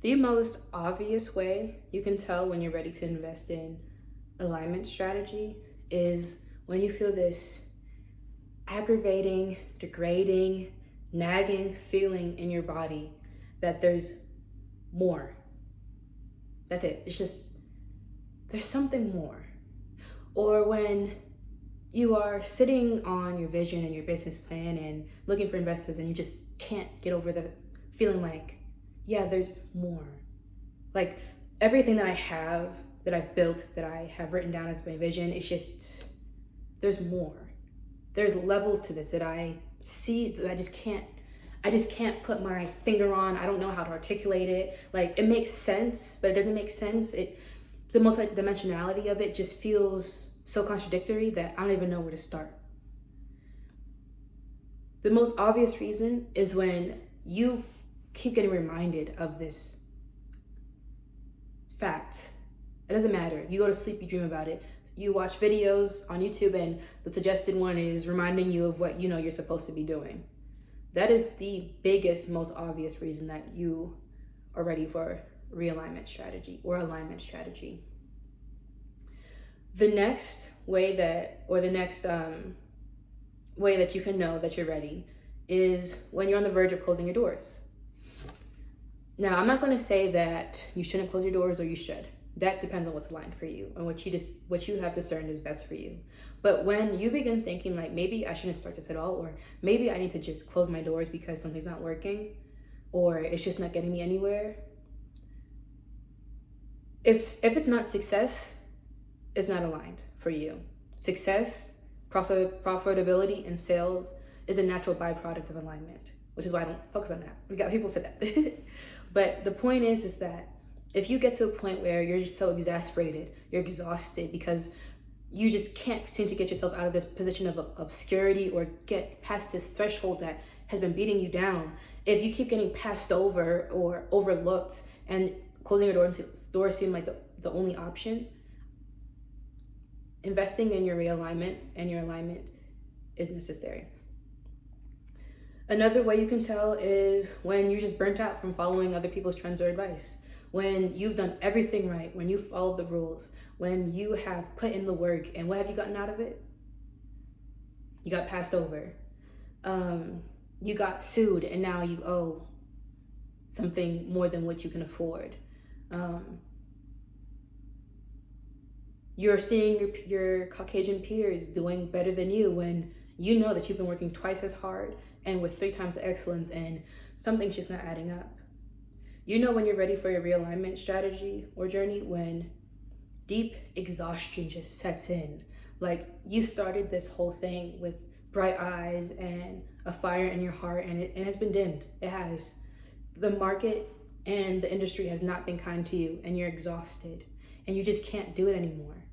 The most obvious way you can tell when you're ready to invest in alignment strategy is when you feel this aggravating, degrading, nagging feeling in your body that there's more. That's it. It's just, there's something more. Or when you are sitting on your vision and your business plan and looking for investors and you just can't get over the feeling like, yeah, there's more. Like everything that I have, that I've built, that I have written down as my vision, it's just, there's more. There's levels to this that I see that I just can't put my finger on. I don't know how to articulate it. Like it makes sense, but it doesn't make sense. The multidimensionality of it just feels so contradictory that I don't even know where to start. The most obvious reason is when you keep getting reminded of this fact. It doesn't matter. You go to sleep, you dream about it. You watch videos on YouTube and the suggested one is reminding you of what you know you're supposed to be doing. That is the biggest, most obvious reason that you are ready for realignment strategy or alignment strategy. The next way that, or the next way that you can know that you're ready is when you're on the verge of closing your doors. Now, I'm not going to say that you shouldn't close your doors or you should. That depends on what's aligned for you and what you have discerned is best for you. But when you begin thinking like maybe I shouldn't start this at all, or maybe I need to just close my doors because something's not working, or it's just not getting me anywhere. If it's not success, it's not aligned for you. Success, profitability, and sales is a natural byproduct of alignment, which is why I don't focus on that. We got people for that. But the point is that if you get to a point where you're just so exasperated, you're exhausted because you just can't seem to get yourself out of this position of obscurity or get past this threshold that has been beating you down, if you keep getting passed over or overlooked and closing your door seem like the only option, investing in your realignment and your alignment is necessary. Another way you can tell is when you're just burnt out from following other people's trends or advice. When you've done everything right, when you followed the rules, when you have put in the work, and what have you gotten out of it? You got passed over. You got sued, and now you owe something more than what you can afford. You're seeing your Caucasian peers doing better than you when you know that you've been working twice as hard and with 3 times the excellence, and something's just not adding up. You know when you're ready for your realignment strategy or journey when deep exhaustion just sets in. Like you started this whole thing with bright eyes and a fire in your heart, and it has been dimmed. It has. The market and the industry has not been kind to you, and you're exhausted and you just can't do it anymore.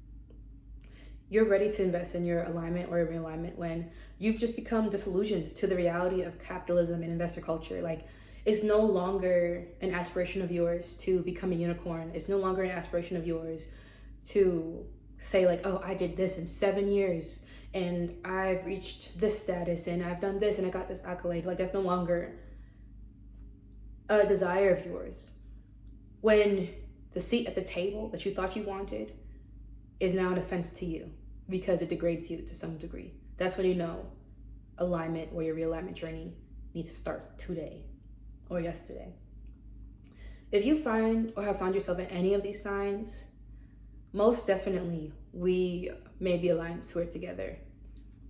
You're ready to invest in your alignment or realignment when you've just become disillusioned to the reality of capitalism and investor culture. Like it's no longer an aspiration of yours to become a unicorn. It's no longer an aspiration of yours to say like, oh, I did this in 7 years and I've reached this status and I've done this and I got this accolade. Like that's no longer a desire of yours. When the seat at the table that you thought you wanted is now an offense to you because it degrades you to some degree. That's when you know alignment or your realignment journey needs to start today or yesterday. If you find or have found yourself in any of these signs, most definitely we may be aligned to it together.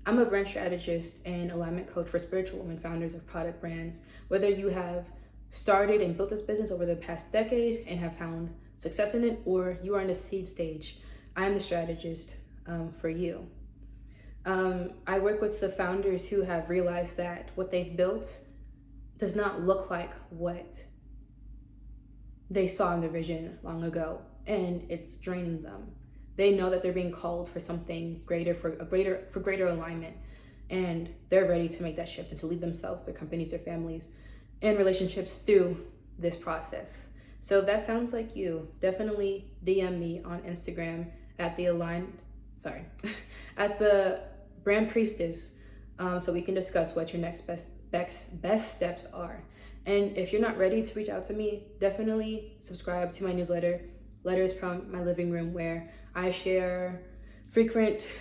I'm a brand strategist and alignment coach for spiritual women founders of product brands. Whether you have started and built this business over the past decade and have found success in it, or you are in the seed stage, I'm the strategist for you. I work with the founders who have realized that what they've built does not look like what they saw in their vision long ago, and it's draining them. They know that they're being called for something greater, for greater alignment, and they're ready to make that shift and to lead themselves, their companies, their families, and relationships through this process. So if that sounds like you, definitely DM me on Instagram at at the brand priestess, so we can discuss what your next best steps are. And if you're not ready to reach out to me, definitely subscribe to my newsletter, Letters from My Living Room, where I share frequent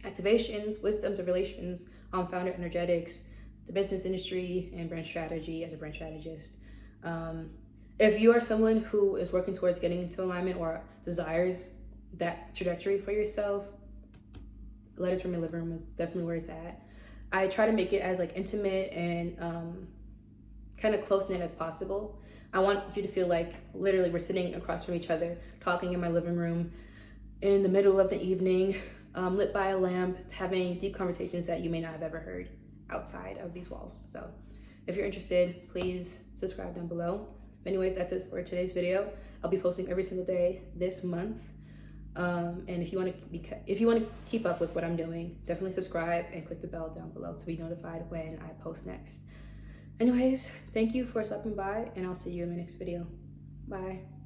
activations, wisdoms of relations on founder energetics, the business industry, and brand strategy as a brand strategist. If you are someone who is working towards getting into alignment or desires that trajectory for yourself, Letters from My Living Room is definitely where it's at. I try to make it as like intimate and kind of close knit as possible. I want you to feel like literally we're sitting across from each other, talking in my living room in the middle of the evening, lit by a lamp, having deep conversations that you may not have ever heard outside of these walls. So if you're interested, please subscribe down below. But anyways, that's it for today's video. I'll be posting every single day this month. And if you want to keep up with what I'm doing, definitely subscribe and click the bell down below to be notified when I post next. Anyways, thank you for stopping by, and I'll see you in my next video. Bye.